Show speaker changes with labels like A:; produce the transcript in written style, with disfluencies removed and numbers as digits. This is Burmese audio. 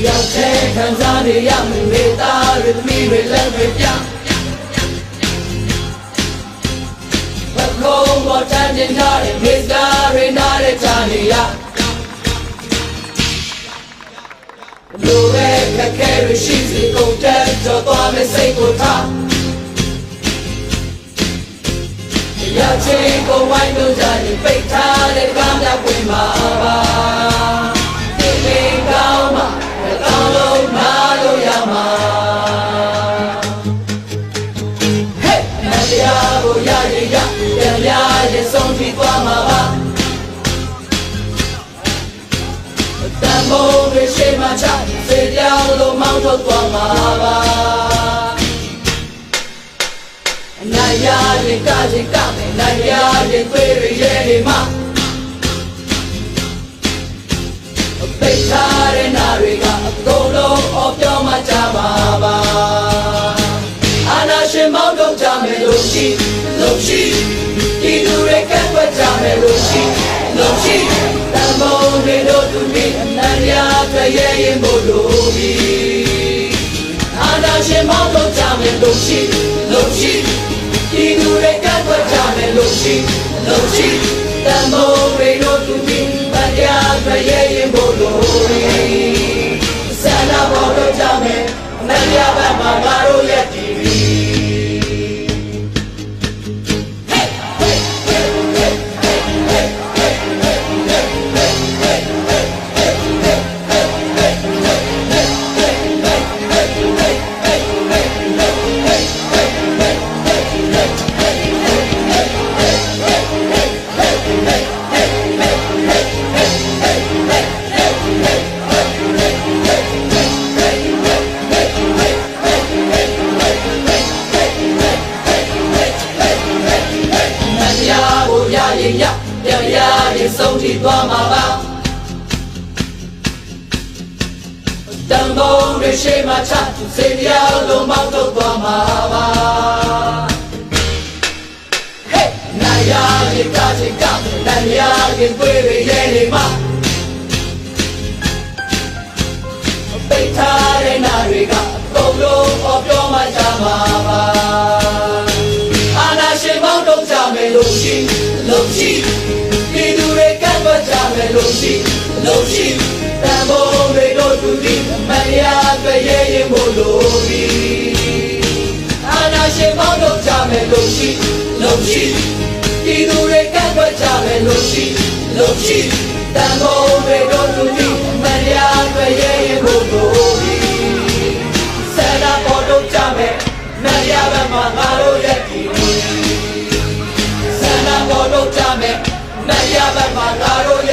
A: ရောက်တဲ့ခံစားနေရမှုတွေသားတွေသမီးတွေလက်တွေပြဘကုံးပေါ်တန်းတင်ထားတဲ့မိစကားတွေနားတဲ့ချာနေရလူပဲခက်ခဲရရှိစီကုန်တဲ့ကြော်သွားမဲ့စိတ်ကိုထားရောက်ချင်းကိုဝိုင်းလို့ကြရင်ပိတ်ထားတဲ့ကားများဝင်မှာပါဒီလေးကောင်းမှကောင်းလို့နားလို့ရမှာဟဲ့မတရားကိုရရင်ရပြန်ရရင်ဆုံးဖြတ်သွားမှာပါတန်ဖိုးတွေရှိမှချစေပြောင်းလို့မောင်းထုတ်သွားမှာပါနိုင်ရရင်ကချင်ကမယ်နိုင်ရရင်သွေးရရဲနေမှာပိတ်ထားတဲ့နာတွေကအကုန်လုံးအော်ပြောမှကြပါပါအာနာရှင်မောင်းထုတ်ကြမယ်လို့ရှိဒီသူတွေကတ်ွက်ကြမယ်လို့ရှိတန်ဖိုးတွေတို့သူပြီးအနန္တရာတွေ့ရရင်မို့လို့ပြီအာနာရှင်မောင်းထုတ်ကြမယ်လို့ရှိဒီသူတွေကတ်ွက်ကြမယ်လို့ရှိတန်ဖိုးတွေတို့သူပြီးအနန္တရာတွေ့ရရင်မို့လို့ပြီဆန္ဒပေါ်တော့ကြမယ်အနန္တရာဘက်မှာငါတို့ရဲ့တည်ပြီပြန်ရရင်ဆုံးထိသွားမှာပါတန်ဖိုးတွေရှိမှချစေပြောင်းလို့မောင်းထုတ်သွားမှာပါဟဲ့နိုင်ရရင်ကချင်ကနိုင်ရရင်သွေးတွေရဲနေမှာပိတ်ထားတဲ့နာတွေကအကုန်လုံးအော်ပြောမှကြမှာပါအာနာရှင်မောင်းထုတ်ကြမယ်လို့ရှိဒီသူတွေကတ်ွက်ကြမယ်လို့ရှိတန်ဖိုးတွေတို့သူပြီးမရတွေ့ရရင်မို့လို့ပြီအာနာရှင်မောင်းထုတ်ကြမယ်လို့ရှိဒီသူတွေကတ်ွက်ကြမယ်လို့ရှိတန်ဖိုးတွေတို့သူပြီးမရတွေ့ရရင်မို့လို့ပြီဆန္ဒပေါ်ထုတ်ကြမယ်မရဘက်မှာငါတို့ရဲ့ဒီဆန္ဒပေါ်ထုတ်ကြမယ်နိုင်ရဘက်မှာငါတို့